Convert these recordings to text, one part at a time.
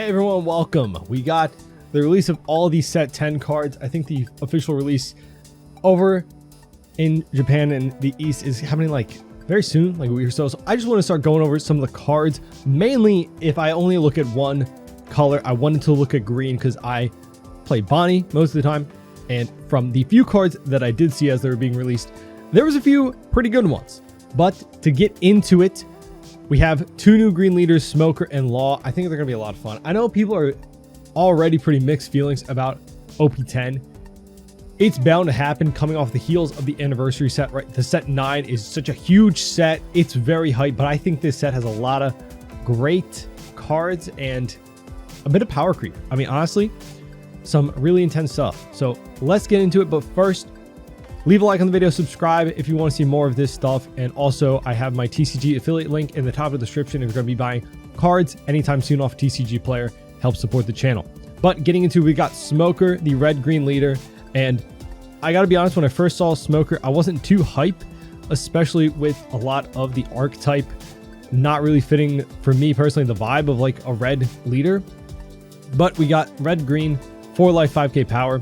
Hey everyone, welcome. We got the release of all these set 10 cards. I think the official release over in Japan and the East is happening like very soon, like a week or so. So I just want to start going over some of the cards. Mainly, if I only look at one color, I wanted to look at green because I play Bonnie most of the time. And from the few cards that I did see as they were being released, there was a few pretty good ones. But to get into it, we have two new green leaders, Smoker and Law. I think they're going to be a lot of fun. I know people are already pretty mixed feelings about OP10. It's bound to happen coming off the heels of the anniversary set, right? The set 9 is such a huge set. It's very hype, but I think this set has a lot of great cards and a bit of power creep. I mean, honestly, some really intense stuff. So let's get into it. But first, leave a like on the video, subscribe if you want to see more of this stuff. And also, I have my TCG affiliate link in the top of the description if you're going to be buying cards anytime soon off TCG Player. Help support the channel. But getting into, we got Smoker, the red-green leader. And I got to be honest, when I first saw Smoker, I wasn't too hype, especially with a lot of the archetype not really fitting, for me personally, the vibe of like a red leader. But we got red-green, 4 life, 5k power.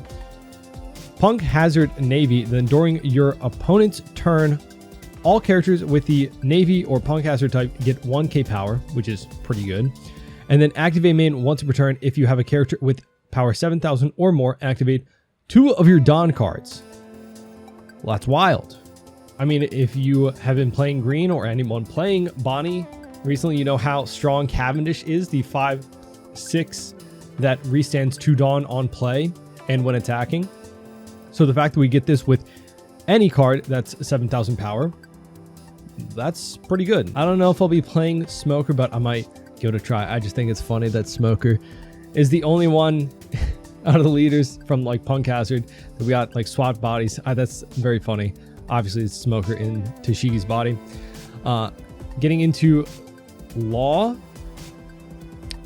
Punk Hazard Navy, then during your opponent's turn, all characters with the Navy or Punk Hazard type get 1k power, which is pretty good. And then activate main once per turn if you have a character with power 7,000 or more, activate 2 of your Dawn cards. Well, that's wild. I mean, if you have been playing green or anyone playing Bonnie recently, you know how strong Cavendish is, the 5/6 that restands 2 Dawn on play and when attacking. So the fact that we get this with any card that's 7,000 power, that's pretty good. I don't know if I'll be playing Smoker, but I might give it a try. I just think it's funny that Smoker is the only one out of the leaders from like Punk Hazard that we got like swapped bodies. That's very funny. Obviously, it's Smoker in Toshigi's body. Getting into Law,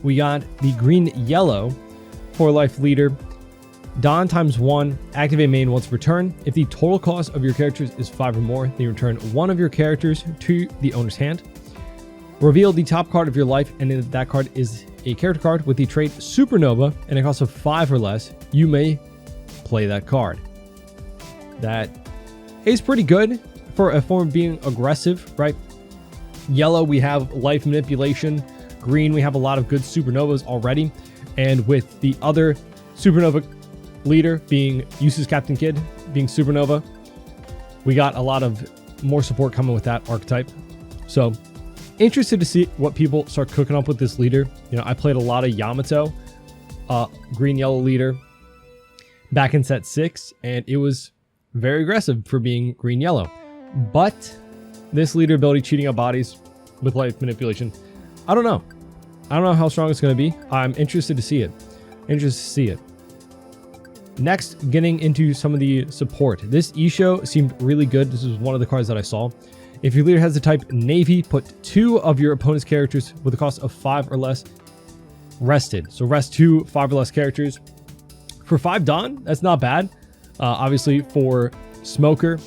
we got the green-yellow 4-life leader. Dawn ×1, activate main once per turn. If the total cost of your characters is 5 or more, then you return 1 of your characters to the owner's hand. Reveal the top card of your life, and if that card is a character card with the trait Supernova and a cost of 5 or less, you may play that card. That is pretty good for a form of being aggressive, right? Yellow, we have life manipulation. Green, we have a lot of good Supernovas already. And with the other Supernova leader being Uses Captain Kid, being Supernova, we got a lot of more support coming with that archetype. So interested to see what people start cooking up with this leader. You know, I played a lot of Yamato, green-yellow leader back in set 6, and it was very aggressive for being green-yellow. But this leader ability cheating out bodies with life manipulation, I don't know. I don't know how strong it's going to be. I'm interested to see it. Next, getting into some of the support. This Isho seemed really good. This is one of the cards that I saw. If your leader has the type Navy, put 2 of your opponent's characters with a cost of 5 or less rested. So rest 2 5 or less characters. For 5 Dawn, that's not bad. Obviously, for Smoker,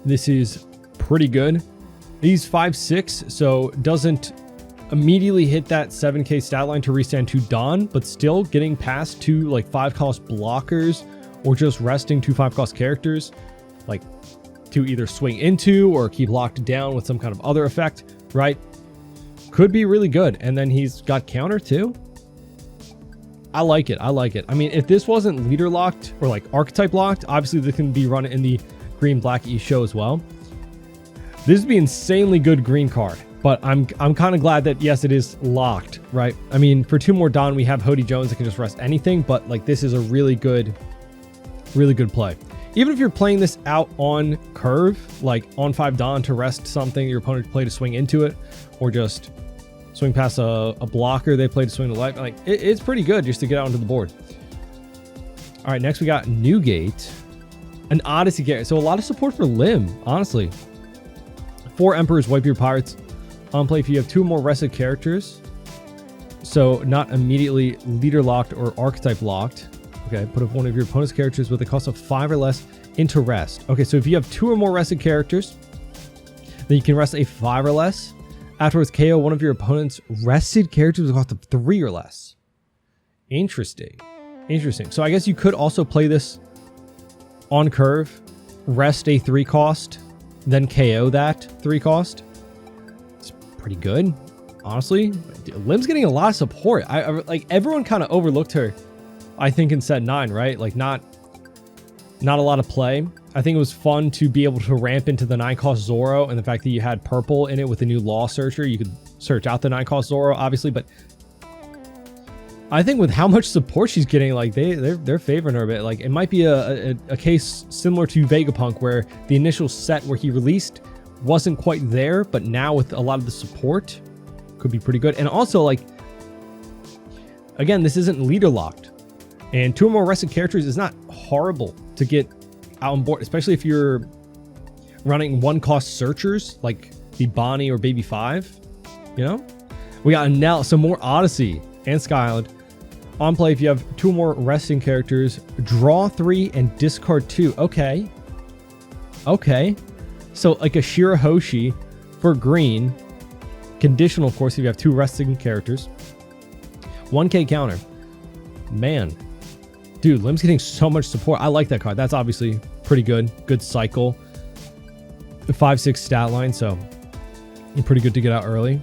this is pretty good. He's 5/6, so doesn't immediately hit that 7k stat line to restand 2 Dawn, but still getting past 2 like 5-cost blockers or just resting 2 5-cost characters, like to either swing into or keep locked down with some kind of other effect, right? Could be really good. And then he's got counter too. I like it. I mean, if this wasn't leader locked or like archetype locked, obviously this can be run in the green black Isho as well. This would be insanely good green card. But I'm kind of glad that, yes, it is locked, right? I mean, for 2 more Dawn, we have Hody Jones that can just rest anything, but like this is a really good play. Even if you're playing this out on curve, like on 5 Dawn to rest something your opponent play to swing into it, or just swing past a blocker they play to swing to life, like it's pretty good just to get out onto the board. All right, next we got Newgate, an Odyssey character. So a lot of support for Lim, honestly. 4 Emperors, wipe your pirates. On play if you have 2 or more rested characters, so not immediately leader locked or archetype locked. Okay, put one of your opponent's characters with a cost of 5 or less into rest. Okay, so if you have 2 or more rested characters, then you can rest a 5 or less. Afterwards, KO one of your opponent's rested characters with a cost of 3 or less. Interesting. Interesting. So I guess you could also play this on curve, rest a 3 cost, then KO that 3 cost. It's pretty good, honestly. Lim's getting a lot of support. I like everyone kind of overlooked her, I think, in set 9, right? Like not a lot of play. I think it was fun to be able to ramp into the 9-cost Zoro, and the fact that you had purple in it with the new Law Searcher. You could search out the 9-cost Zoro, obviously, but I think with how much support she's getting, like they're favoring her a bit. Like it might be a case similar to Vegapunk, where the initial set where he released wasn't quite there, but now with a lot of the support, could be pretty good. And also, like, again, this isn't leader locked, and 2 or more rested characters is not horrible to get out on board, especially if you're running 1-cost searchers like the Bonnie or Baby 5. You know, we got now some more Odyssey and Sky Island. On play, if you have 2 or more resting characters, draw 3 and discard 2. Okay. So like a Shirahoshi for green. Conditional, of course, if you have 2 resting characters. 1k counter. Man. Dude, Lim's getting so much support. I like that card. That's obviously pretty good. Good cycle. 5-6 stat line, so pretty good to get out early.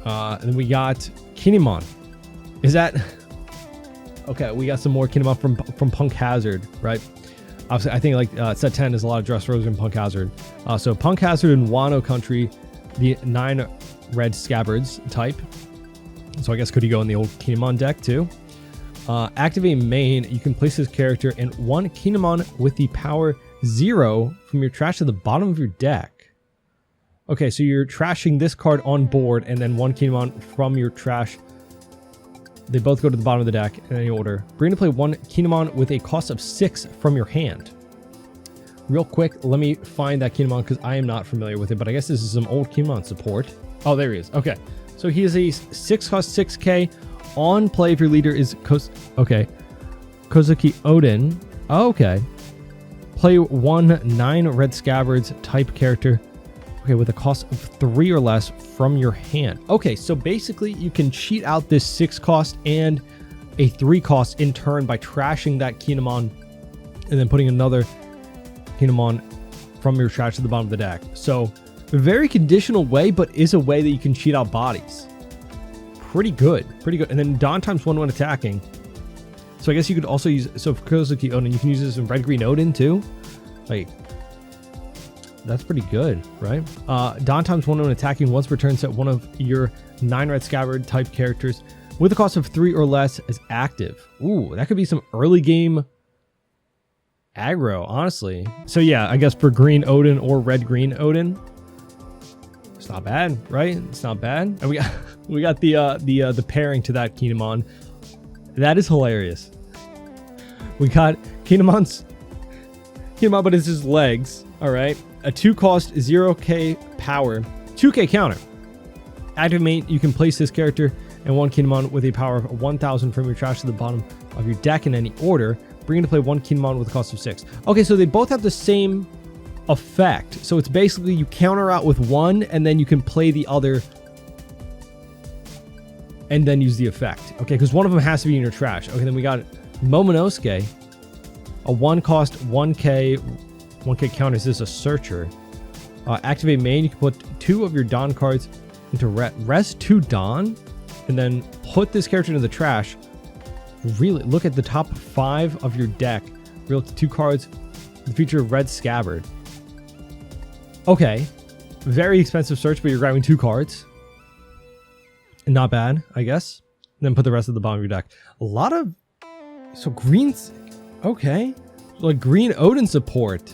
And then we got Kinemon. Is that... Okay, we got some more Kinemon from Punk Hazard, right? Obviously, I think like set 10 is a lot of Dressrosa and Punk Hazard. So Punk Hazard in Wano Country, the 9 red Scabbards type. So I guess could he go in the old Kinemon deck too? Activate main, you can place this character in 1 Kinemon with the power 0 from your trash to the bottom of your deck. Okay, so you're trashing this card on board, and then 1 Kinemon from your trash. They both go to the bottom of the deck in any order. Bring to play 1 Kinemon with a cost of 6 from your hand. Real quick, let me find that Kinemon because I am not familiar with it, but I guess this is some old Kinemon support. Oh, there he is. Okay, so he is a 6-cost 6k. On play if your leader is Kozuki Odin. Oh, okay. Play 1 9 red Scabbards type character. Okay, with a cost of 3 or less from your hand. Okay, so basically you can cheat out this 6 cost and a 3 cost in turn by trashing that Kinemon and then putting another Kinemon from your trash to the bottom of the deck. So a very conditional way, but is a way that you can cheat out bodies. Pretty good. And then Dawn times 1 when attacking. So I guess you could also use, so for Kozuki Odin, you can use this in Red Green Odin too. Like, that's pretty good, right? Dawn times 1 when attacking once per turn, set 1 of your 9 red Scabbard type characters with a cost of 3 or less as active. Ooh, that could be some early game aggro, honestly. So yeah, I guess for Green Odin or Red Green Odin, it's not bad, right? It's not bad. And we got the pairing to that Kinemon. That is hilarious. We got Kinemon, but it's his legs. All right, a 2-cost 0k power, 2k counter. Activate, you can place this character and 1 Kinemon with a power of 1000 from your trash to the bottom of your deck in any order. Bring to play 1 Kinemon with a cost of 6. Okay, so they both have the same effect. So it's basically you counter out with 1 and then you can play the other and then use the effect. Okay, because one of them has to be in your trash. Okay, then we got Momonosuke, a 1-cost 1k counter. This is a searcher. Activate main, you can put 2 of your Dawn cards into rest 2 Dawn and then put this character into the trash. Really look at the top 5 of your deck. Reveal 2 cards with the feature of red Scabbard. Okay, very expensive search, but you're grabbing 2 cards. Not bad, I guess. And then put the rest of the bottom of your deck. A lot of... So greens... Okay. Like Green Odin support.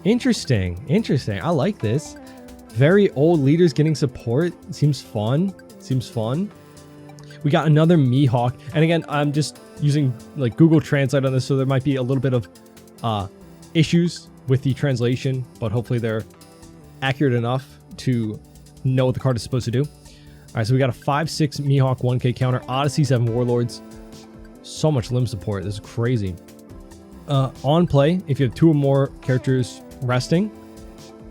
Interesting. I like this. Very old leaders getting support. Seems fun. We got another Mihawk. And again, I'm just using like Google Translate on this, so there might be a little bit of issues with the translation, but hopefully they're accurate enough to know what the card is supposed to do. All right, so we got a 5/6 Mihawk 1k counter, Odyssey 7 Warlords. So much limb support. This is crazy. On play, if you have 2 or more characters resting,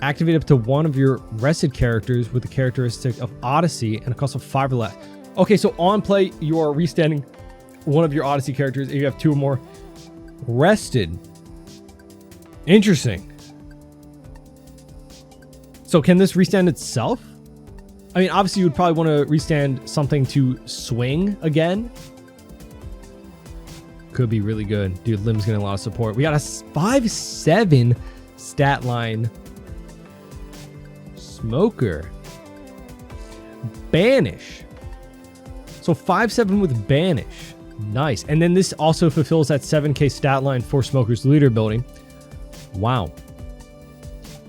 Activate up to one of your rested characters with the characteristic of Odyssey and a cost of 5 or less. Okay, so on play, you are restanding one of your Odyssey characters if you have 2 or more rested. Interesting. So can this restand itself? I mean, obviously you would probably want to restand something to swing again. Could be really good. Dude, Lim's getting a lot of support. We got a 5-7 stat line. Smoker. Banish. So 5-7 with Banish. Nice. And then this also fulfills that 7k stat line for Smoker's leader ability. Wow.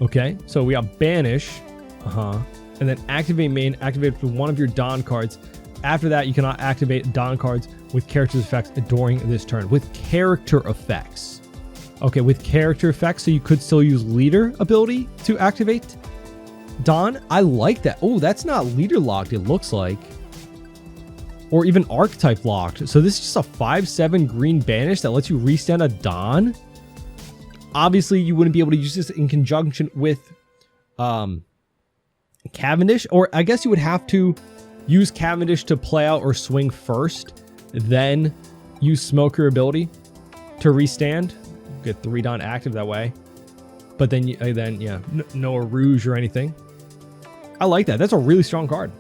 Okay, so we got Banish. And then activate main, activate with one of your Don cards. After that, you cannot activate Don cards with character effects during this turn. With character effects. Okay, with character effects, so you could still use leader ability to activate Don. I like that. Oh, that's not leader locked, it looks like. Or even archetype locked. So this is just a 5-7 green banish that lets you restand a Don. Obviously, you wouldn't be able to use this in conjunction with Cavendish. Or I guess you would have to use Cavendish to play out or swing first. Then use Smoker ability to restand. Get 3 Don active that way. But then yeah, no Rouge or anything. I like that. That's a really strong card.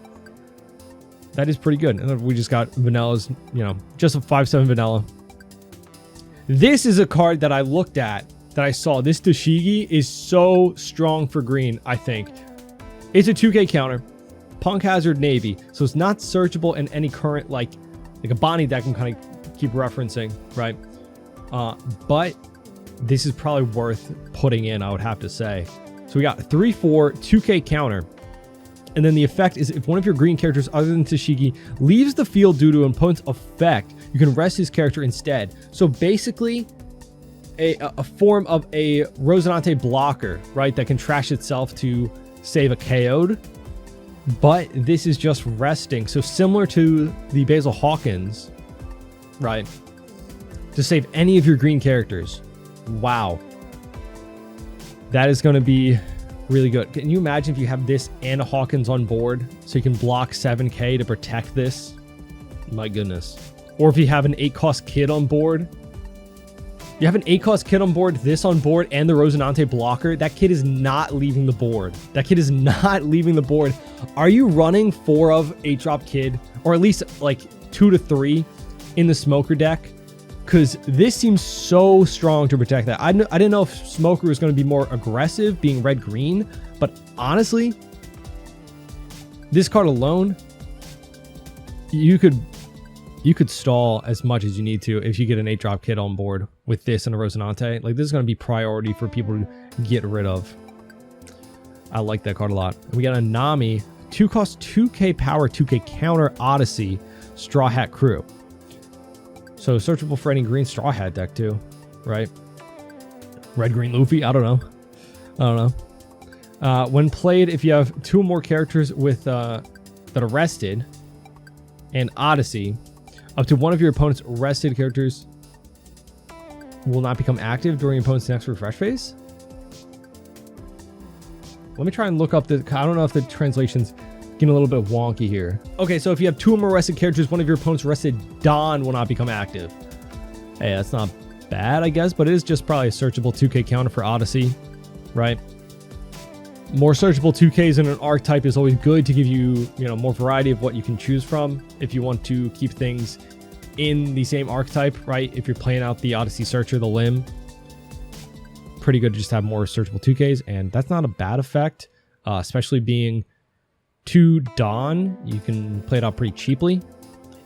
That is pretty good. And then we just got Vanilla's, you know, just a 5-7 Vanilla. This is a card that I looked at, that I saw. This Dashigi is so strong for green, I think. It's a 2k counter. Punk Hazard Navy. So it's not searchable in any current, like a Bonnie deck I'm kind of keep referencing, right? But this is probably worth putting in, I would have to say. So we got 3-4, 2k counter. And then the effect is if one of your green characters other than Tashigi leaves the field due to an opponent's effect, you can rest his character instead. So basically, a form of a Rosinante blocker, right? That can trash itself to save a KO'd. But this is just resting. So similar to the Basil Hawkins, right? To save any of your green characters. Wow. That is going to be really good. Can you imagine if you have this and a Hawkins on board so you can block 7k to protect this? My goodness. Or if you have an 8-cost kid on board. You have an 8-cost kid on board, this on board, and the Rosinante blocker. That kid is not leaving the board. That kid is not leaving the board. Are you running 4 of 8-drop kid? Or at least like 2 to 3 in the Smoker deck? Because this seems so strong to protect that. I didn't know if Smoker was going to be more aggressive, being red-green. But honestly, this card alone, you could stall as much as you need to if you get an 8-drop kit on board with this and a Rosinante. Like, this is going to be priority for people to get rid of. I like that card a lot. And we got a Nami, 2-cost, 2k power, 2k counter Odyssey, Straw Hat Crew. So searchable for any green Straw Hat deck too, right? Red-green Luffy? I don't know. When played, if you have 2 or more characters with that are rested and Odyssey, up to one of your opponent's rested characters will not become active during your opponent's next refresh phase. Let me try and look up the... I don't know if the translation's getting a little bit wonky here. Okay, so if you have 2 or more rested characters, one of your opponent's rested Don will not become active. Hey, that's not bad, I guess, but it is just probably a searchable 2k counter for Odyssey, right? More searchable 2Ks in an archetype is always good to give you, more variety of what you can choose from if you want to keep things in the same archetype, right? If you're playing out the Odyssey Searcher, the Limb, pretty good to just have more searchable 2Ks, and that's not a bad effect, especially being 2 Don. You can play it out pretty cheaply.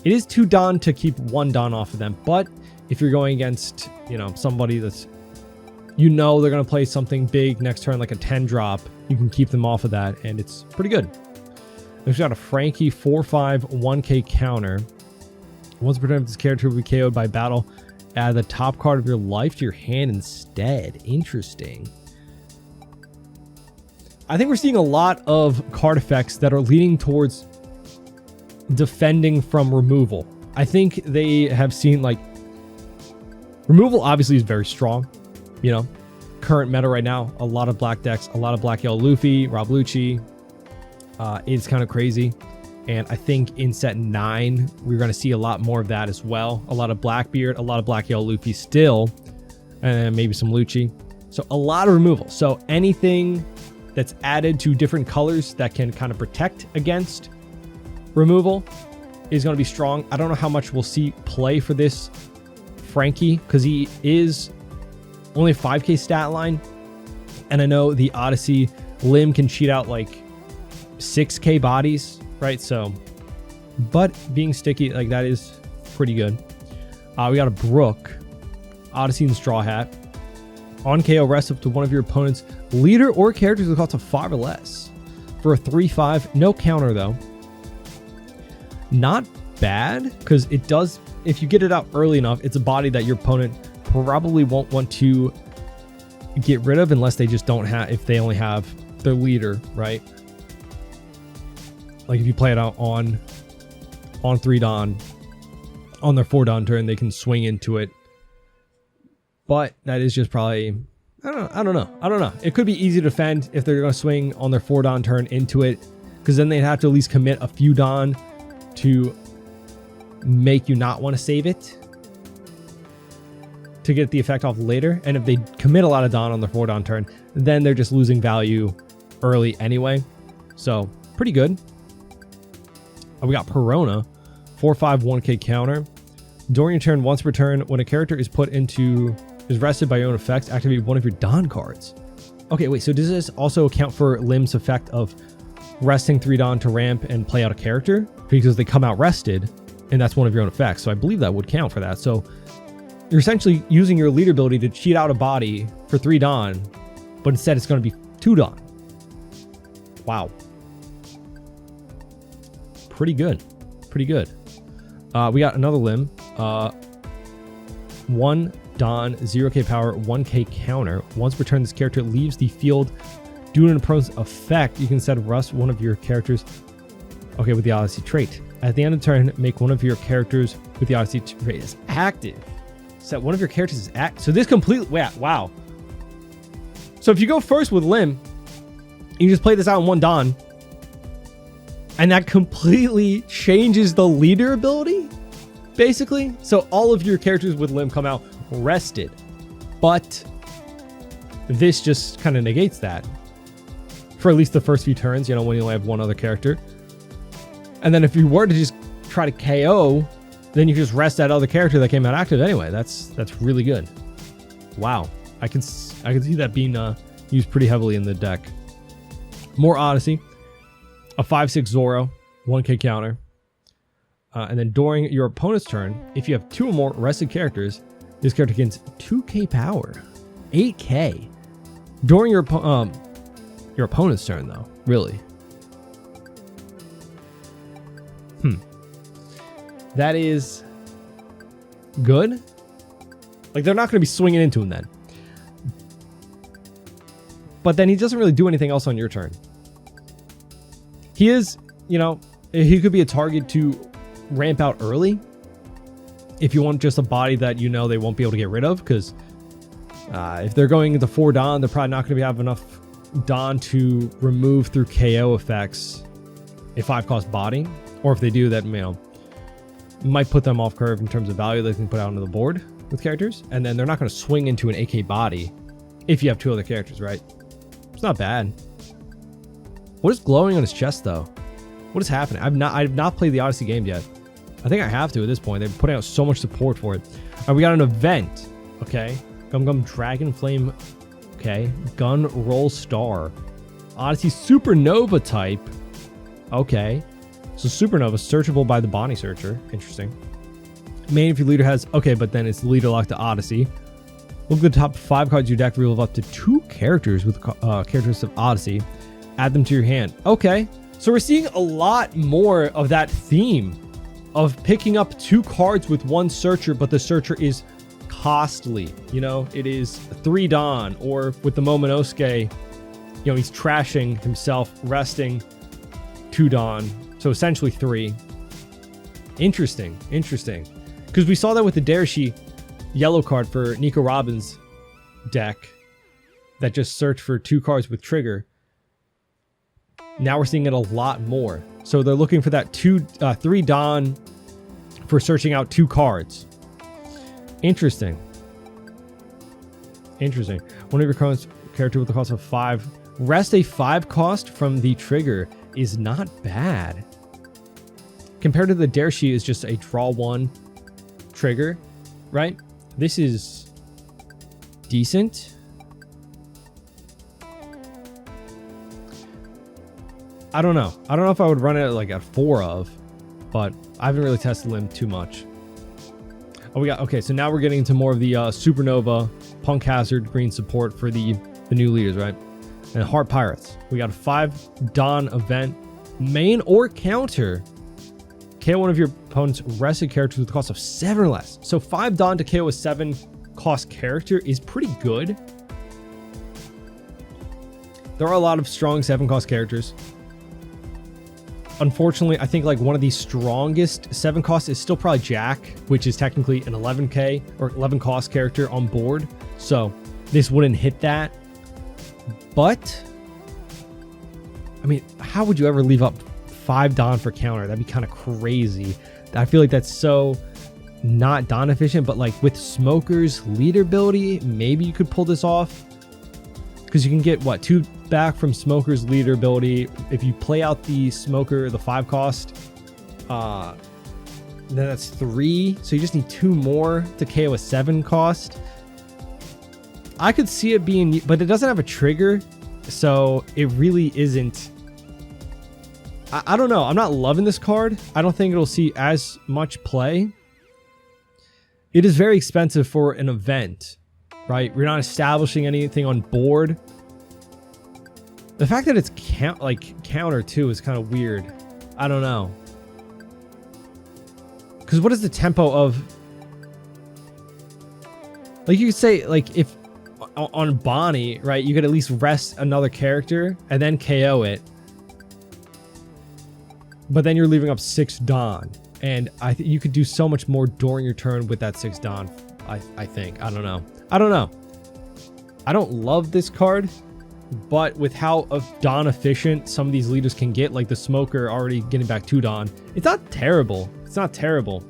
It is 2 Don to keep 1 Don off of them, but if you're going against, somebody that's, they're going to play something big next turn, like a 10 drop, you can keep them off of that, and it's pretty good. We've got a Frankie 4/5 1k counter. Once per turn, this character will be KO'd by battle. Add the top card of your life to your hand instead. Interesting. I think we're seeing a lot of card effects that are leaning towards defending from removal. I think they have seen, removal obviously is very strong, current meta right now. A lot of black decks, a lot of black yellow Luffy, Rob Lucci. It's kind of crazy. And I think in set 9, we're going to see a lot more of that as well. A lot of Blackbeard, a lot of black yellow Luffy still, and maybe some Lucci. So a lot of removal. So anything that's added to different colors that can kind of protect against removal is going to be strong. I don't know how much we'll see play for this Frankie, because he is only a 5k stat line. And I know the Odyssey limb can cheat out like 6k bodies, right? So, but being sticky, like that is pretty good. We got a Brook, Odyssey and Straw Hat. On KO, rest up to one of your opponent's leader or characters with cost of 5 or less for a 3/5. No counter though. Not bad, because it does, if you get it out early enough, it's a body that your opponent probably won't want to get rid of unless they just don't have, if they only have their leader, right? Like if you play it out on 3 Dawn, on their 4 Dawn turn, they can swing into it. But that is just probably, I don't know. It could be easy to defend if they're going to swing on their 4 Dawn turn into it, because then they'd have to at least commit a few Dawn to make you not want to save it to get the effect off later. And if they commit a lot of Dawn on their 4 Dawn turn, then they're just losing value early anyway. So pretty good. We got Perona, 4/5 1k counter. During your turn, once per turn, when a character is rested by your own effects, activate one of your Dawn cards. Okay, wait, so does this also account for Lim's effect of resting 3 Dawn to ramp and play out a character? Because they come out rested, and that's one of your own effects. So I believe that would count for that. So you're essentially using your leader ability to cheat out a body for 3 Dawn, but instead it's going to be 2 Dawn. Wow. Pretty good. Pretty good. We got another limb. 1 Dawn, 0k power, 1k counter. Once per turn, this character leaves the field due to an opponent's effect. You can set rest one of your characters, okay, with the Odyssey trait. At the end of the turn, make one of your characters with the Odyssey trait is active. Set one of your characters is active. So this completely, wow. So if you go first with Lim, you just play this out in 1 Dawn, and that completely changes the leader ability, basically. So all of your characters with Lim come out rested, but this just kind of negates that for at least the first few turns, you know, when you only have one other character. And then if you were to just try to KO, then you just rest that other character that came out active anyway. That's really good. Wow. I can see that being used pretty heavily in the deck. More Odyssey. A 5/6 Zoro, 1k counter. And then during your opponent's turn, if you have 2 or more rested characters, this character gains 2k power, 8k. During your opponent's turn, though, really. That is good. Like, they're not going to be swinging into him then. But then he doesn't really do anything else on your turn. He is, you know, he could be a target to ramp out early if you want just a body that you know they won't be able to get rid of, because if they're going into 4 Dawn, they're probably not going to have enough Dawn to remove through KO effects a 5-cost body, or if they do, that, you know, might put them off curve in terms of value they can put out onto the board with characters, and then they're not going to swing into an AK body if you have 2 other characters, right? It's not bad. What is glowing on his chest, though? What is happening? I've not played the Odyssey game yet. I think I have to at this point. They're putting out so much support for it. All right, we got an event. Okay. Gum Dragon Flame. Okay. Gun Roll Star. Odyssey Supernova type. Okay. So Supernova, searchable by the Bonnie Searcher. Interesting. Main if your leader has... Okay, but then it's leader locked to Odyssey. Look at the top 5 cards of your deck. Reveal up to 2 characters with characteristics of Odyssey. Add them to your hand. Okay. So we're seeing a lot more of that theme of picking up 2 cards with 1 searcher, but the searcher is costly. You know, it is 3 Dawn, or with the Momonosuke, you know, he's trashing himself, resting 2 Dawn. So essentially 3. Interesting. Because we saw that with the Darishi yellow card for Nico Robbins' deck. that just search for 2 cards with trigger. Now we're seeing it a lot more. So they're looking for that 3 Dawn for searching out 2 cards. Interesting. Interesting. One of your opponent's character with the cost of 5. Rest a 5 cost from the trigger is not bad. Compared to the dare sheet is just a draw 1 trigger, right? This is decent. I don't know. I don't know if I would run it like at 4 of, but I haven't really tested Limb too much. Oh, okay, so now we're getting into more of the Supernova, Punk Hazard, green support for the new leaders, right? And Heart Pirates. We got a 5 Dawn event, main or counter. KO one of your opponent's rested characters with the cost of 7 or less. So 5 Dawn to KO a 7 cost character is pretty good. There are a lot of strong 7 cost characters. Unfortunately, I think like one of the strongest 7 costs is still probably Jack, which is technically an 11k or 11 cost character on board. So this wouldn't hit that. But I mean, how would you ever leave up 5 Dawn for counter? That'd be kind of crazy. I feel like that's so not Dawn efficient, but like with Smoker's leader ability, maybe you could pull this off. Because you can get, what, 2 back from Smoker's leader ability. If you play out the Smoker, the 5 cost, then that's 3. So you just need 2 more to KO a 7 cost. I could see it being, but it doesn't have a trigger. So it really isn't. I don't know. I'm not loving this card. I don't think it'll see as much play. It is very expensive for an event, right? We're not establishing anything on board. The fact that it's counter too is kind of weird. I don't know. Because what is the tempo of... Like you could say, like if on Bonnie, right, you could at least rest another character and then KO it. But then you're leaving up 6 Dawn. And you could do so much more during your turn with that 6 Dawn, I think. I don't know. I don't love this card, but with how Dawn efficient some of these leaders can get, like the Smoker already getting back 2 Dawn, it's not terrible. It's not terrible.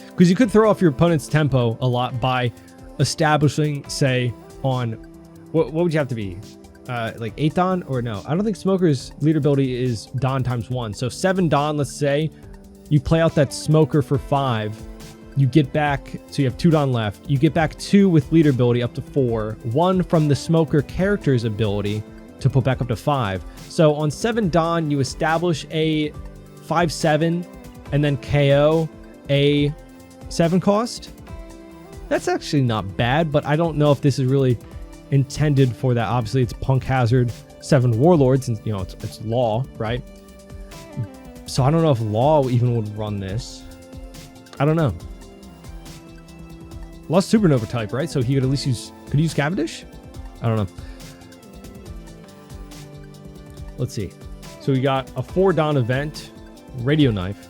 Because you could throw off your opponent's tempo a lot by establishing, say, on... What would you have to be? Like 8 Dawn? Or no, I don't think Smoker's leader ability is Dawn times 1. So 7 Dawn, let's say. You play out that Smoker for 5. You get back, so you have 2 Dawn left. You get back 2 with leader ability up to 4. 1 from the Smoker character's ability to put back up to 5. So on 7 Dawn, you establish a 5/7 and then KO a 7 cost. That's actually not bad, but I don't know if this is really intended for that. Obviously, it's Punk Hazard, 7 Warlords, and you know it's Law, right? So I don't know if Law even would run this. I don't know. Lost Supernova type, right? So he could at least use... Could he use Cavendish? I don't know. Let's see. So we got a 4 Dawn event. Radio Knife.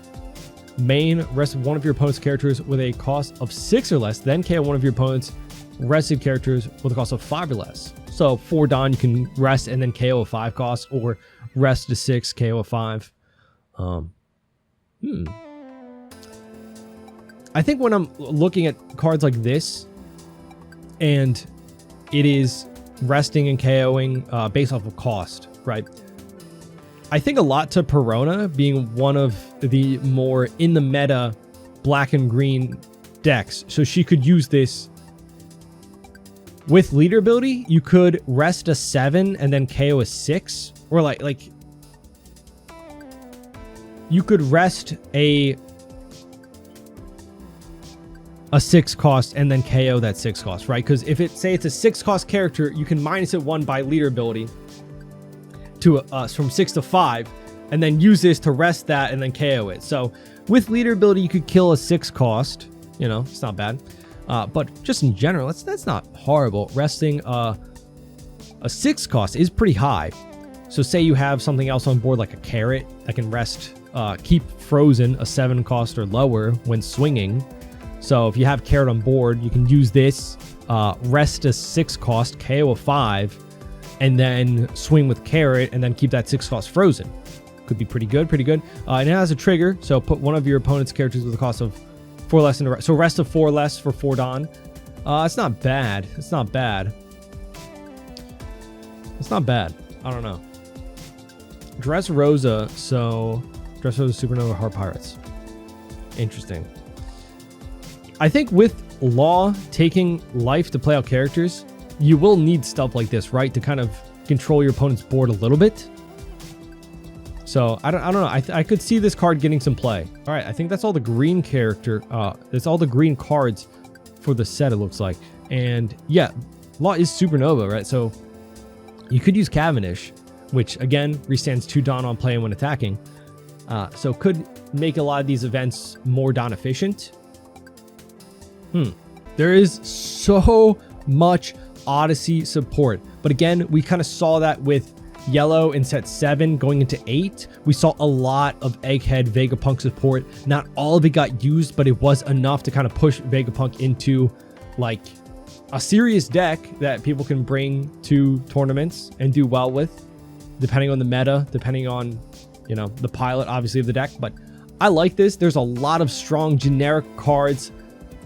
Main, rest one of your opponent's characters with a cost of 6 or less. Then KO one of your opponent's rested characters with a cost of 5 or less. So 4 Dawn, you can rest and then KO a 5 cost, or rest to 6, KO a 5. I think when I'm looking at cards like this, and it is resting and KOing based off of cost, right? I think a lot to Perona being one of the more in the meta black and green decks. So she could use this with leader ability. You could rest a 7 and then KO a 6, or like you could rest a 6 cost and then KO that 6 cost, right? Because if it's a 6 cost character, you can minus it 1 by leader ability to from 6 to 5, and then use this to rest that and then KO it. So with leader ability, you could kill a 6 cost. You know, it's not bad. But just in general, that's not horrible. Resting a 6 cost is pretty high. So say you have something else on board like a carrot that can rest, keep frozen a 7 cost or lower when swinging. So if you have carrot on board, you can use this rest a 6 cost, KO a 5, and then swing with Carrot, and then keep that 6 cost frozen. Could be pretty good, and it has a trigger, so put one of your opponent's characters with a cost of 4 less into rest. So rest of 4 less for 4 Dawn. It's not bad. It's not bad. It's not bad. I don't know. Dressrosa, so Dressrosa, Supernova, Heart Pirates. Interesting. I think with Law taking life to play out characters, you will need stuff like this, right? To kind of control your opponent's board a little bit. So I don't know. I could see this card getting some play. All right, I think that's all the green character. That's all the green cards for the set, it looks like. And yeah, Law is Supernova, right? So you could use Cavendish, which again restands 2 Dawn on play and when attacking. So could make a lot of these events more Dawn efficient. There is so much Odyssey support, but again, we kind of saw that with Yellow in set 7 going into 8. We saw a lot of Egghead Vegapunk support. Not all of it got used, but it was enough to kind of push Vegapunk into like a serious deck that people can bring to tournaments and do well with, depending on the meta, depending on, you know, the pilot obviously of the deck. But I like this. There's a lot of strong generic cards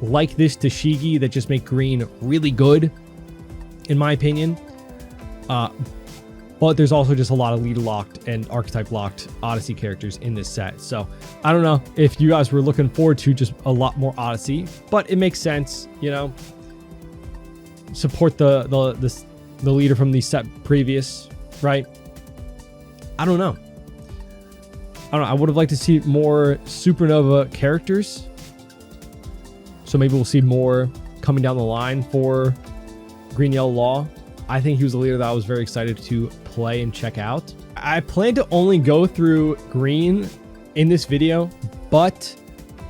like this Tashigi that just make green really good, in my opinion. But there's also just a lot of leader locked and archetype locked Odyssey characters in this set. So I don't know if you guys were looking forward to just a lot more Odyssey, but it makes sense, you know. Support the leader from the set previous, right? I don't know. I would have liked to see more Supernova characters. So maybe we'll see more coming down the line for Green Yellow Law. I think he was a leader that I was very excited to play and check out. I plan to only go through green in this video, but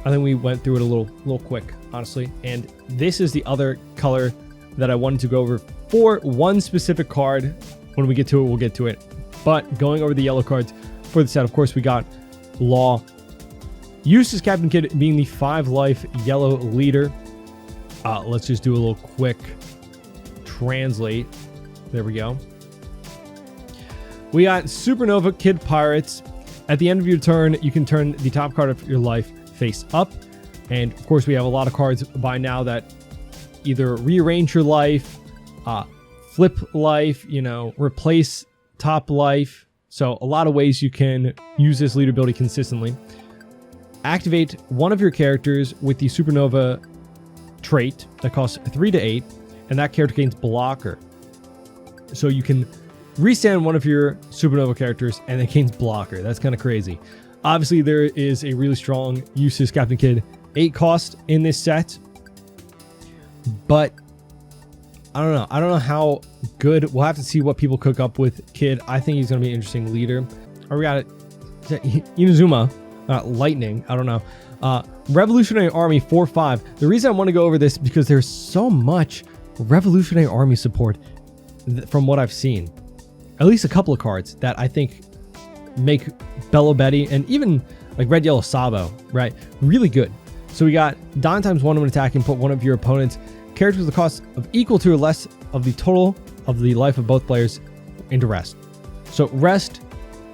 I think we went through it a little quick, honestly. And this is the other color that I wanted to go over for one specific card. When we get to it, we'll get to it. But going over the yellow cards for the set, of course, we got Law. Eustace Captain Kidd being the 5-life yellow leader. Let's just do a little quick translate. There we go. We got Supernova Kid Pirates. At the end of your turn, you can turn the top card of your life face up. And of course, we have a lot of cards by now that either rearrange your life, flip life, you know, replace top life. So a lot of ways you can use this leader ability consistently. Activate one of your characters with the Supernova trait that costs 3 to 8, and that character gains blocker. So you can restand one of your Supernova characters and it gains blocker. That's kind of crazy. Obviously, there is a really strong Eustace Captain Kidd 8 cost in this set, but I don't know. I don't know how good. We'll have to see what people cook up with Kidd. I think he's going to be an interesting leader. Or we got it. Inazuma, Lightning. I don't know. Revolutionary Army 4/5. The reason I want to go over this is because there's so much Revolutionary Army support from what I've seen. At least a couple of cards that I think make Bello Betty and even like Red Yellow Sabo, right, really good. So we got Dawn times 1 when attacking, put one of your opponent's characters with a cost of equal to or less of the total of the life of both players into rest. So rest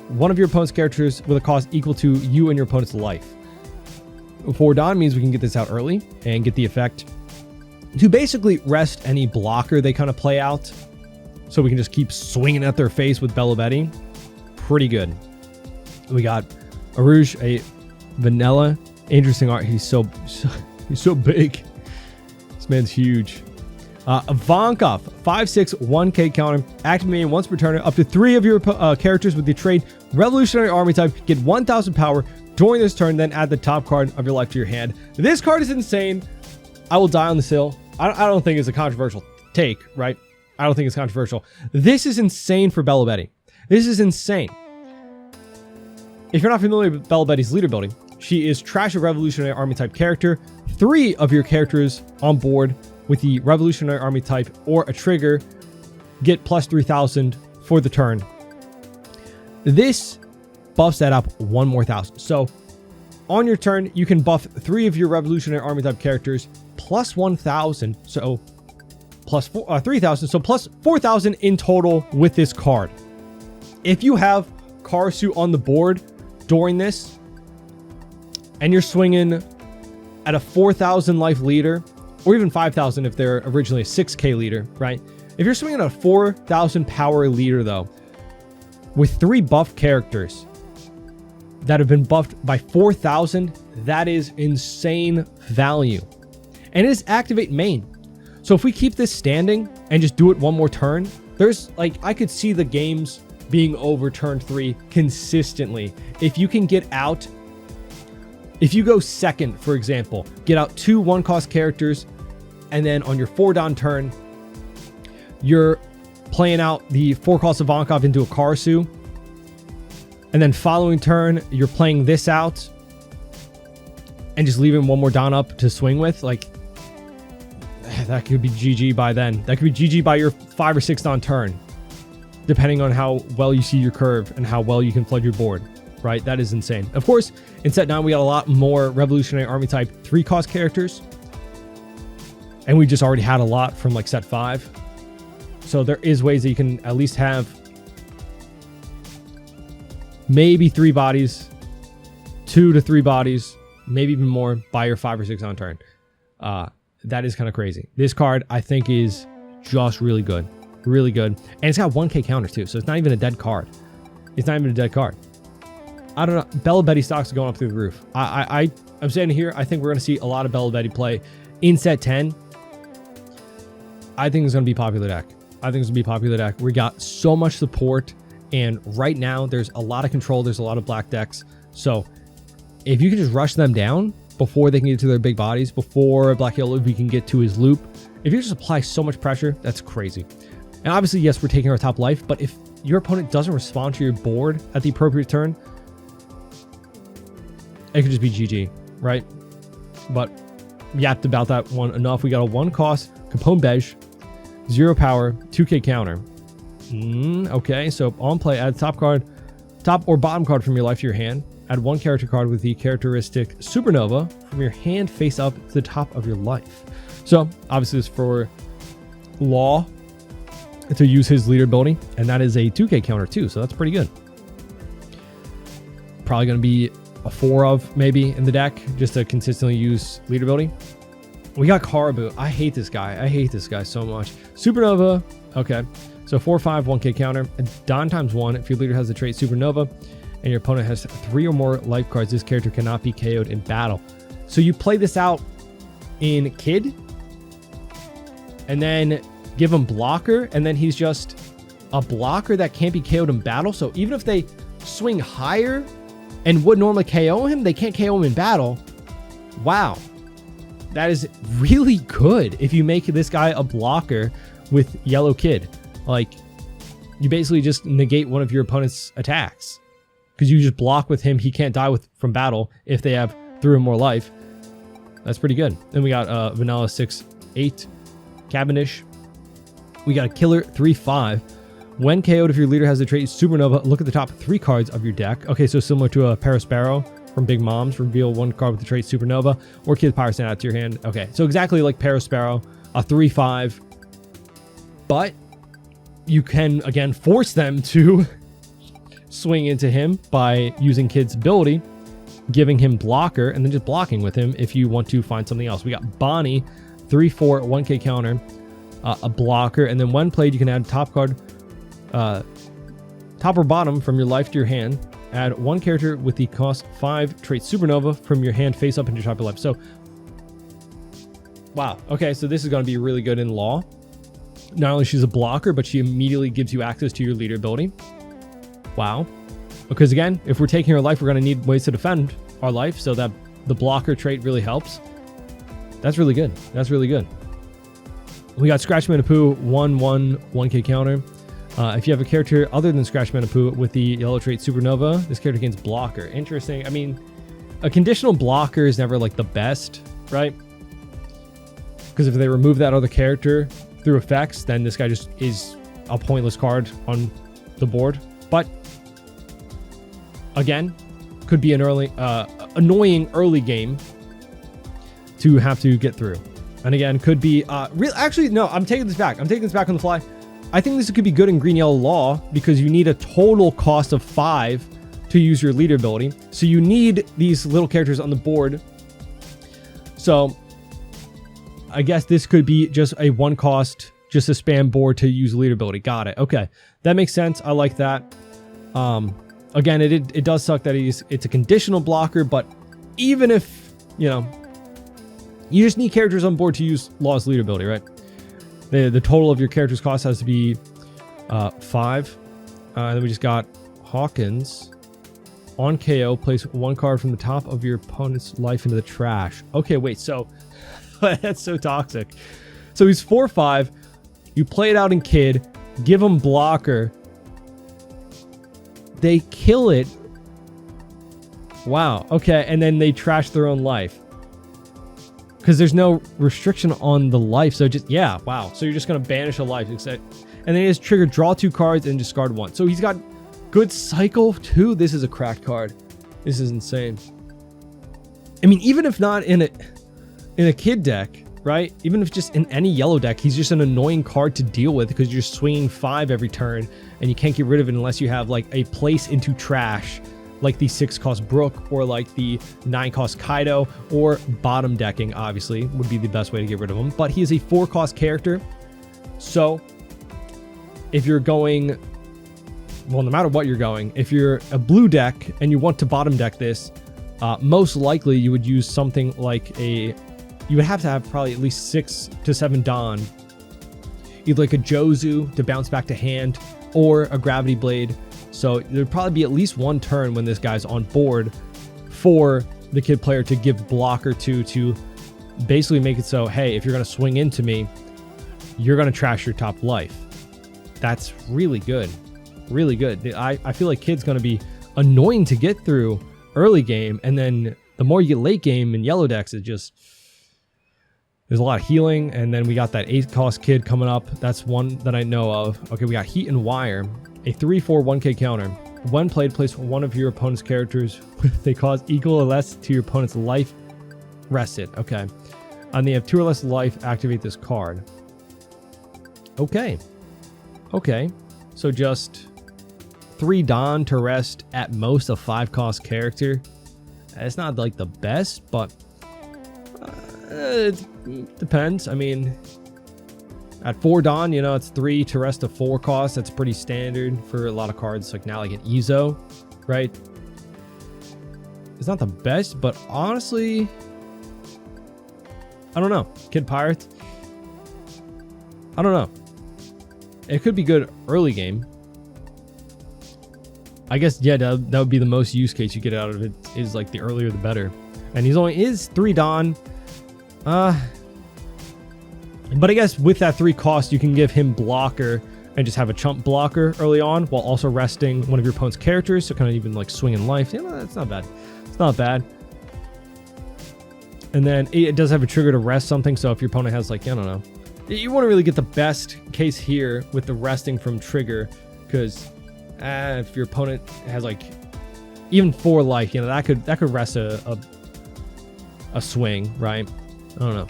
one of your opponent's characters with a cost equal to you and your opponent's life. 4 Dawn means we can get this out early and get the effect to basically rest any blocker they kind of play out. So we can just keep swinging at their face with Bello Betty. Pretty good. We got Arouge, a vanilla. Interesting art. He's so big. This man's huge. Ivankov, 5/6, 1k counter. Activating once per turn. Up to 3 of your characters with the trait Revolutionary Army type get 1000 power during this turn, then add the top card of your life to your hand. This card is insane. I will die on this hill. I don't think it's a controversial take, right? I don't think it's controversial. This is insane for Bello Betty. This is insane. If you're not familiar with Bello Betty's leader ability, she is trash a Revolutionary Army type character. 3 of your characters on board with the Revolutionary Army type or a trigger get plus 3000 for the turn. This buffs that up 1 more 1000. So on your turn, you can buff 3 of your Revolutionary Army type characters plus 1000. So plus 3,000, so plus 4,000 in total with this card. If you have Karasu on the board during this, and you're swinging at a 4,000 life leader, or even 5,000 if they're originally a 6k leader, right? If you're swinging at a 4,000 power leader though, with 3 buff characters that have been buffed by 4,000, that is insane value. And it is activate main. So if we keep this standing and just do it one more turn, there's like, I could see the games being over turn 3 consistently. If you can get out, if you go second, for example, get out 2 1-cost characters, and then on your 4-down turn, you're playing out the 4-cost Ivankov into a Karasu, and then following turn, you're playing this out, and just leaving one more down up to swing with, like, that could be GG by then. That could be GG by your 5 or 6 down turn, depending on how well you see your curve and how well you can flood your board, right? That is insane. Of course, in set 9, we got a lot more Revolutionary Army type 3-cost characters, and we just already had a lot from like set 5. So there is ways that you can at least have maybe 3 bodies, 2 to 3 bodies, maybe even more by your 5 or 6 on turn. That is kind of crazy. This card, I think, is just really good. Really good. And it's got 1k counters too, so it's not even a dead card. It's not even a dead card. I don't know. Bella Betty stocks are going up through the roof. I'm saying here, I think we're going to see a lot of Bella Betty play in set 10. I think it's going to be popular deck. I think it's going to be popular deck. We got so much support, and right now there's a lot of control. There's a lot of black decks. So if you can just rush them down before they can get to their big bodies, before Black Yellow Luffy can get to his loop, if you just apply so much pressure, that's crazy. And obviously, yes, we're taking our top life, but if your opponent doesn't respond to your board at the appropriate turn, it could just be GG, right? But yapped about that one enough. We got a 1-cost Capone Beige, 0 power, 2k counter. Okay, so on play, add top or bottom card from your life to your hand. Add 1 character card with the characteristic Supernova from your hand face up to the top of your life. So obviously it's for Law to use his leader ability, and that is a 2k counter too, so that's pretty good. Probably going to be a 4 of maybe in the deck just to consistently use leader ability. We got Karabu. I hate this guy. I hate this guy so much. Supernova. Okay, so 4/5, 1k counter. Don times 1. If your leader has the trait Supernova and your opponent has 3 or more life cards, this character cannot be KO'd in battle. So you play this out in Kid, and then give him blocker, and then he's just a blocker that can't be KO'd in battle. So even if they swing higher and would normally KO him, they can't KO him in battle. Wow. That is really good if you make this guy a blocker with Yellow Kid. Like, you basically just negate one of your opponent's attacks, because you just block with him. He can't die from battle if they have 3 or more life. That's pretty good. Then we got Vanilla 6/8 Cavendish. We got a Killer 3/5. When KO'd, if your leader has the trait Supernova, look at the top 3 cards of your deck. Okay, so similar to a Parasparrow from Big Moms, reveal 1 card with the trait Supernova, or Kid Pyre send out to your hand. Okay, so exactly like Parasparrow, a 3/5. But you can, again, force them to swing into him by using Kid's ability, giving him blocker, and then just blocking with him if you want to find something else. We got Bonnie, 3/4, 1k counter, a blocker, and then when played, you can add top card, top or bottom from your life to your hand. Add 1 character with the cost 5 trait Supernova from your hand face up into your top of your life. So, wow. Okay, so this is going to be really good in Law. Not only she's a blocker, but she immediately gives you access to your leader ability. Wow. Because again, if we're taking our life, we're going to need ways to defend our life, so that the blocker trait really helps. That's really good. That's really good. We got Scratch Manapoo, 1/1, 1k counter. If you have a character other than Scratch Manapoo with the yellow trait Supernova, this character gains blocker. Interesting. I mean, a conditional blocker is never like the best, right? Because if they remove that other character through effects, then this guy just is a pointless card on the board. But again, could be an early, annoying early game to have to get through. And again, could be actually, no, I'm taking this back. I'm taking this back on the fly. I think this could be good in green yellow law because you need a total cost of 5 to use your leader ability. So you need these little characters on the board. So I guess this could be just a 1 cost, just a spam board to use leader ability. Got it. Okay, that makes sense. I like that. Again, it does suck that it's a conditional blocker, but even if, you know, you just need characters on board to use Law's leader ability, right? The total of your character's cost has to be 5. And then we just got Hawkins. On KO, place 1 card from the top of your opponent's life into the trash. Okay, wait, so that's so toxic. So he's 4/5. You play it out in Kid, give him blocker. They kill it. Wow, okay, and then they trash their own life. Because there's no restriction on the life, so just, yeah, wow. So you're just going to banish a life. And then he has trigger, draw 2 cards, and discard 1. So he's got good cycle too. This is a cracked card. This is insane. I mean, even if not in a Kid deck, right? Even if just in any yellow deck, he's just an annoying card to deal with because you're swinging 5 every turn, and you can't get rid of it unless you have like a place into trash, like the 6-cost Brook, or like the 9-cost Kaido, or bottom decking, obviously, would be the best way to get rid of him. But he is a 4-cost character. So if you're going, well, no matter what you're going, if you're a blue deck and you want to bottom deck this, most likely you would use something like you would have to have probably at least 6 to 7 Dawn. Either like a Jozu to bounce back to hand, or a Gravity Blade. So there'd probably be at least 1 turn when this guy's on board for the Kid player to give blocker to basically make it so, hey, if you're going to swing into me, you're going to trash your top life. That's really good. Really good. I feel like Kid's going to be annoying to get through early game, and then the more you get late game in yellow decks, it just, there's a lot of healing. And then we got that 8-cost Kid coming up. That's one that I know of. Okay, we got Heat and Wire. A 3/4 1k counter. When played, place 1 of your opponent's characters with a cost equal or less to your opponent's life rested. Okay. And they have 2 or less life, activate this card. Okay. Okay. So just 3 Dawn to rest at most a 5-cost character. It's not like the best, but it depends. I mean, at 4 Dawn, you know, it's 3 to rest a 4 cost. That's pretty standard for a lot of cards. Like now, like an Ezo, right? It's not the best, but honestly, I don't know. Kid Pirates, I don't know. It could be good early game. I guess, yeah, that would be the most use case you get out of it, is like the earlier the better. And he's only is 3 Dawn. But I guess with that 3 cost, you can give him blocker and just have a chump blocker early on while also resting one of your opponent's characters. So kind of even like swinging life. You know, that's not bad. It's not bad. And then it does have a trigger to rest something. So if your opponent has like, I don't know, you want to really get the best case here with the resting from trigger, because if your opponent has like even 4 life, you know, that could rest a swing, right? I don't know.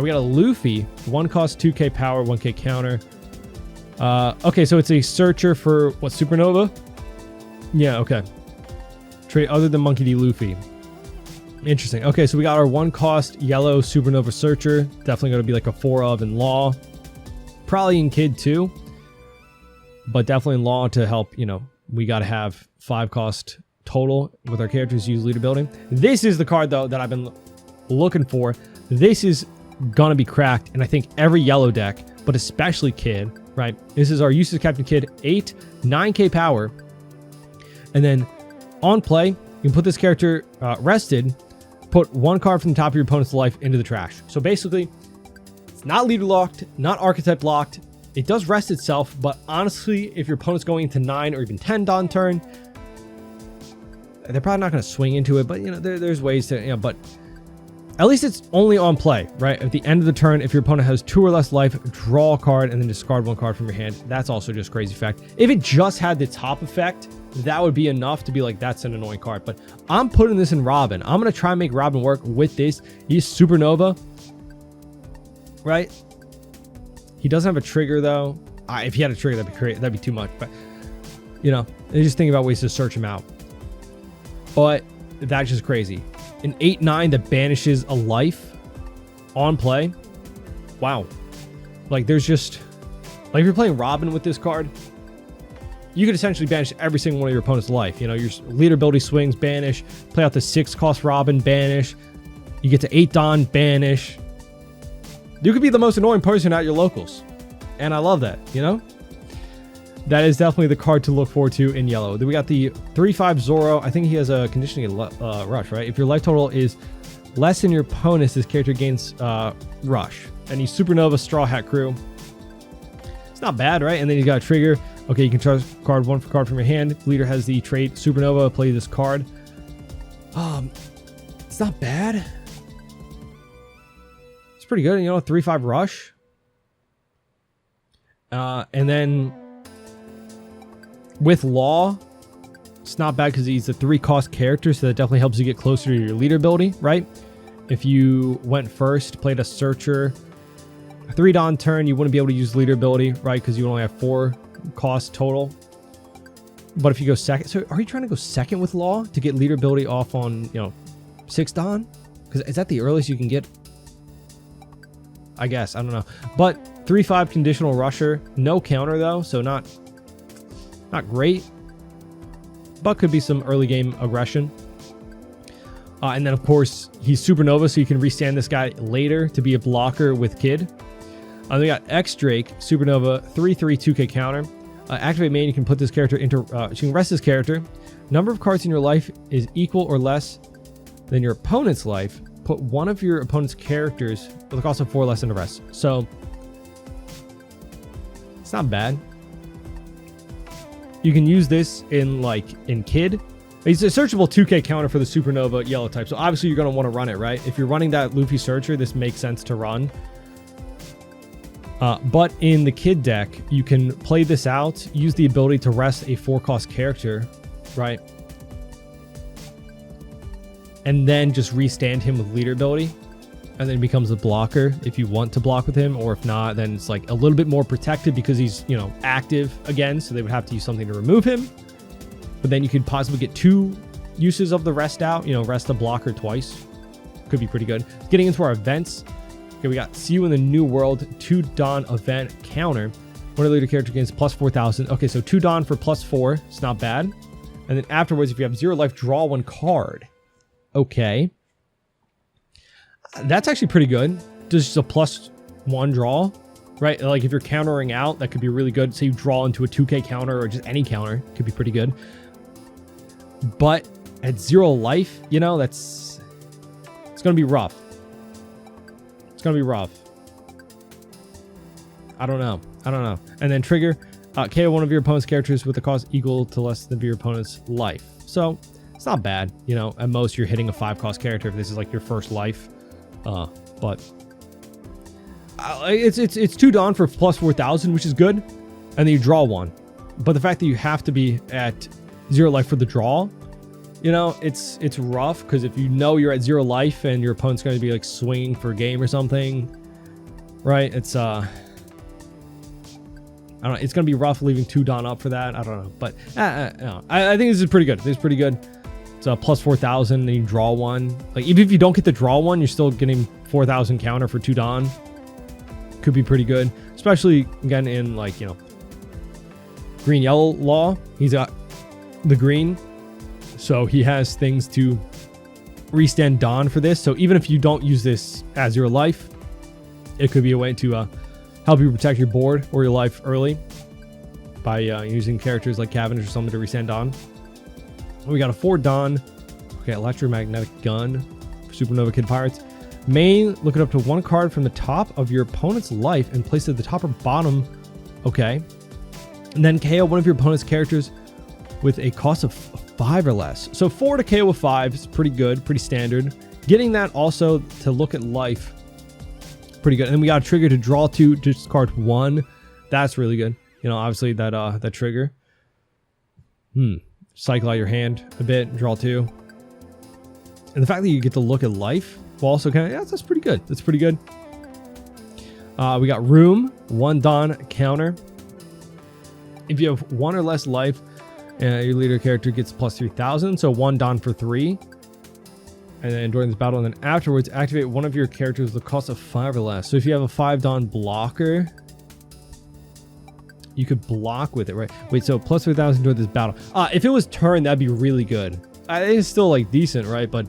We got a Luffy, 1 cost, 2k power, 1k counter. Okay, so it's a searcher for what, Supernova? Yeah, okay. Trade other than Monkey D. Luffy. Interesting. Okay, so we got our 1 cost yellow Supernova searcher. Definitely going to be like a 4 of in Law. Probably in Kid too. But definitely in Law to help, you know, we got to have 5 cost total with our characters use leader building. This is the card though that I've been looking for. This is gonna be cracked, and I think every yellow deck, but especially Kid, right? This is our Uses Captain Kid, 9k power, and then on play, you can put this character rested, put 1 card from the top of your opponent's life into the trash. So basically, it's not leader locked, not archetype locked. It does rest itself, but honestly, if your opponent's going into 9 or even 10 Dawn turn, they're probably not going to swing into it, but you know, there's ways to, you know, but at least it's only on play, right? At the end of the turn, if your opponent has 2 or less life, draw a card and then discard 1 card from your hand. That's also just crazy fact. If it just had the top effect, that would be enough to be like, that's an annoying card. But I'm putting this in Robin. I'm going to try and make Robin work with this. He's Supernova. right? He doesn't have a trigger though. If he had a trigger, that'd be great. That'd be too much. But you know, they're just thinking about ways to search him out. But that's just crazy. An 8/9 that banishes a life on play. Wow. Like there's just like if you're playing Robin with this card, you could essentially banish every single one of your opponent's life. You know, your leader ability swings, banish. Play out the 6-cost Robin, banish. You get to 8 Dawn, banish. You could be the most annoying person at your locals. And I love that, you know? That is definitely the card to look forward to in yellow. Then we got the 3/5 Zoro. I think he has a conditioning rush, right? If your life total is less than your opponent's, this character gains rush. And he's Supernova Straw Hat Crew. It's not bad, right? And then he's got a trigger. Okay, you can charge card 1 for card from your hand. The leader has the trait Supernova. Play this card. It's not bad. It's pretty good. You know, 3/5 rush. And then with Law, it's not bad because he's a 3-cost character, so that definitely helps you get closer to your leader ability, right? If you went first, played a Searcher, a 3 Dawn turn, you wouldn't be able to use leader ability, right? Because you only have 4 cost total. But if you go second, so are you trying to go second with Law to get leader ability off on, you know, 6 Dawn? Because is that the earliest you can get? I guess, I don't know. But 3/5 conditional rusher, no counter though, so not great, but could be some early game aggression. And then of course he's Supernova, so you can restand this guy later to be a blocker with Kid. We got X Drake, Supernova, 3/3 2K counter. Activate main, you can put this character into, you can rest this character. Number of cards in your life is equal or less than your opponent's life. Put one of your opponent's characters with a cost of 4 less than the rest. So it's not bad. You can use this in Kid. It's a searchable 2K counter for the Supernova yellow type. So obviously you're going to want to run it, right? If you're running that Luffy Searcher, this makes sense to run. But in the Kid deck, you can play this out, use the ability to rest a 4-cost character, right? And then just restand him with leader ability. And then he becomes a blocker if you want to block with him, or if not, then it's like a little bit more protected because he's, you know, active again, so they would have to use something to remove him. But then you could possibly get 2 uses of the rest out, you know, rest a blocker twice. Could be pretty good. Getting into our events. Okay, we got See You in the New World, 2 Dawn event counter. One of the leader character gains plus 4,000. Okay, so 2 Dawn for plus 4. It's not bad. And then afterwards, if you have 0 life, draw 1 card. Okay. That's actually pretty good. Just a plus 1 draw, right? Like if you're countering out, that could be really good. Say you draw into a 2K counter or just any counter, could be pretty good. But at 0 life, you know, it's going to be rough. It's going to be rough. I don't know. And then trigger, KO one of your opponent's characters with a cost equal to less than your opponent's life. So it's not bad. You know, at most you're hitting a 5-cost character if this is like your first life. But it's 2 Dawn for plus 4,000, which is good. And then you draw 1. But the fact that you have to be at 0 life for the draw, you know, it's rough, because if you know you're at 0 life and your opponent's going to be like swinging for a game or something, right? It's I don't know. It's going to be rough leaving 2 Dawn up for that. I don't know, but I think this is pretty good. This is pretty good. It's a plus 4,000, and you draw 1. Like even if you don't get the draw 1, you're still getting 4,000 counter for 2 Dawn. Could be pretty good, especially again in like, you know, green yellow Law. He's got the green, so he has things to restand Dawn for this. So even if you don't use this as your life, it could be a way to help you protect your board or your life early by using characters like Cavendish or something to restand Dawn. We got a 4 Dawn. Okay, electromagnetic gun. Supernova Kid Pirates. Main, look it up to 1 card from the top of your opponent's life and place it at the top or bottom. Okay. And then KO one of your opponent's characters with a cost of 5 or less. So 4 to KO with 5 is pretty good, pretty standard. Getting that also to look at life, pretty good. And then we got a trigger to draw 2, discard 1. That's really good. You know, obviously that trigger. Cycle out your hand a bit, draw 2. And the fact that you get to look at life will also kind of, yeah, that's pretty good. That's pretty good. We got room, 1 Dawn counter. If you have 1 or less life, your leader character gets plus 3,000. So 1 Dawn for 3. And then during this battle, and then afterwards, activate one of your characters with the cost of 5 or less. So if you have a 5 Dawn blocker, you could block with it, right? Wait, so plus 3,000 during this battle. If it was turn, that'd be really good. It's still like decent, right? But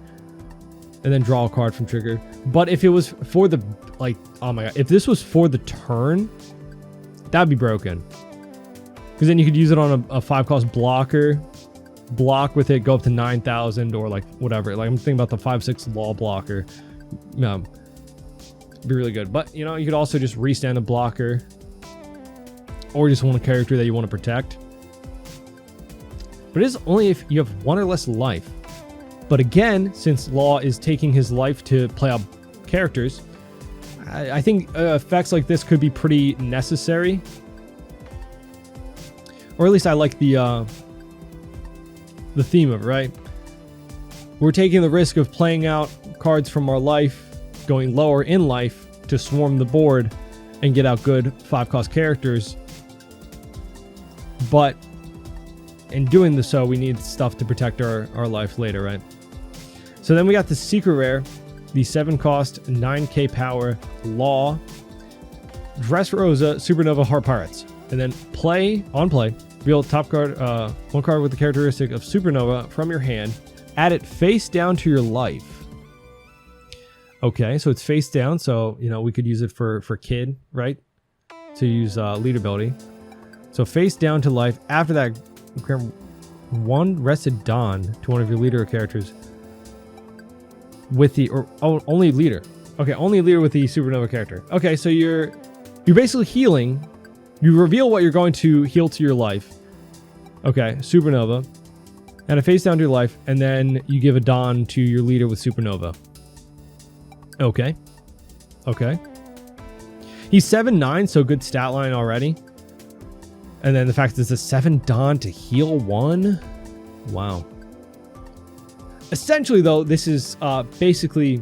and then draw a card from trigger. But if it was for the like, oh my god, if this was for the turn, that'd be broken. Because then you could use it on a 5-cost blocker, block with it, go up to 9,000 or like whatever. Like I'm thinking about the 5/6 law blocker. Be really good. But you know, you could also just restand the blocker, or just want a character that you want to protect. But it is only if you have 1 or less life. But again, since Law is taking his life to play out characters, I think effects like this could be pretty necessary. Or at least I like the theme of it, right? We're taking the risk of playing out cards from our life, going lower in life to swarm the board and get out good 5-cost characters. But in doing so, we need stuff to protect our life later, right? So then we got the secret rare, the 7-cost, 9k power Law, Dressrosa, Supernova, Heart Pirates. And then on play, reveal top card, 1 card with the characteristic of Supernova from your hand, add it face down to your life. Okay, so it's face down, so you know we could use it for Kid, right? To use lead ability. So face down to life. After that, grant 1 rested Dawn to one of your leader characters with the only leader. Okay, only leader with the Supernova character. Okay, so you're basically healing. You reveal what you're going to heal to your life. Okay, Supernova, and a face down to your life, and then you give a Dawn to your leader with Supernova. Okay. He's 7/9, so good stat line already. And then the fact that it's a 7 Dawn to heal 1. Wow. Essentially, though, this is basically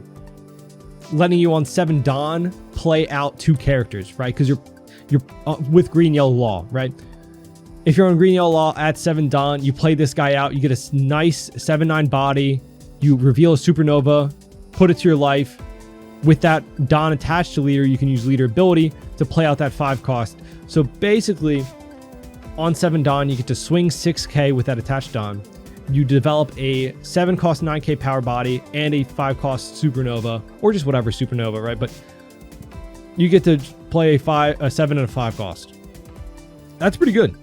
letting you on 7 Dawn play out 2 characters, right? Because you're with Green Yellow Law, right? If you're on Green Yellow Law at 7 Dawn, you play this guy out. You get a nice 7/9 body. You reveal a Supernova, put it to your life. With that Dawn attached to leader, you can use leader ability to play out that 5-cost. So basically, on 7 Dawn, you get to swing 6k with that attached Dawn. You develop a 7-cost 9k power body and a 5-cost Supernova, or just whatever Supernova, right? But you get to play a 7 and a 5-cost. That's pretty good.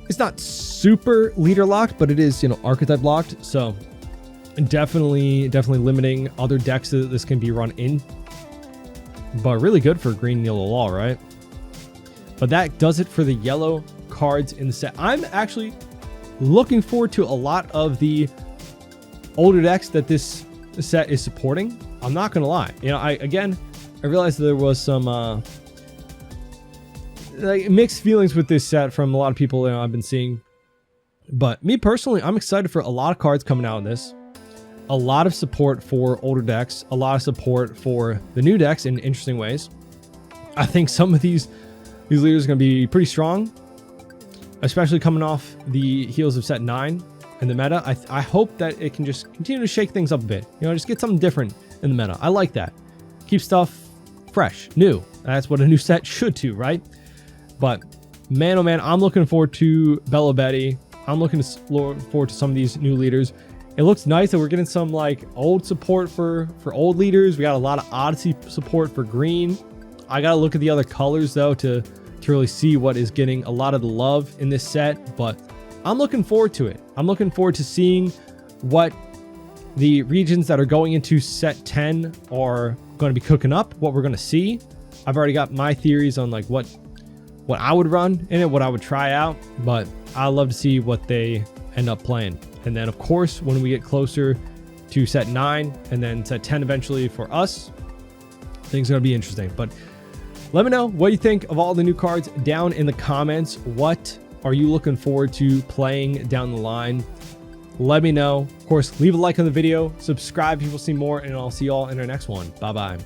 It's not super leader locked, but it is, you know, archetype locked. So definitely limiting other decks that this can be run in. But really good for Green Yellow Law, right? But that does it for the yellow cards in the set. I'm actually looking forward to a lot of the older decks that this set is supporting. I'm not gonna lie. You know, I realized there was some like mixed feelings with this set from a lot of people, you know, I've been seeing. But me personally, I'm excited for a lot of cards coming out in this. A lot of support for older decks, a lot of support for the new decks in interesting ways. I think some of these leaders are going to be pretty strong, especially coming off the heels of set 9 in the meta. I hope that it can just continue to shake things up a bit. You know, just get something different in the meta. I like that. Keep stuff fresh, new. That's what a new set should do, right? But man, oh man, I'm looking forward to Bella Betty. I'm looking forward to some of these new leaders. It looks nice that we're getting some like old support for old leaders. We got a lot of Odyssey support for green. I gotta look at the other colors though to really see what is getting a lot of the love in this set, but I'm looking forward to it. I'm looking forward to seeing what the regions that are going into set 10 are going to be cooking up, what we're going to see. I've already got my theories on like what I would run in it, what I would try out, but I love to see what they end up playing. And then of course, when we get closer to set 9 and then set 10 eventually for us, things are going to be interesting. But let me know what you think of all the new cards down in the comments. What are you looking forward to playing down the line? Let me know. Of course, leave a like on the video, subscribe if you will see more, and I'll see y'all in our next one. Bye-bye.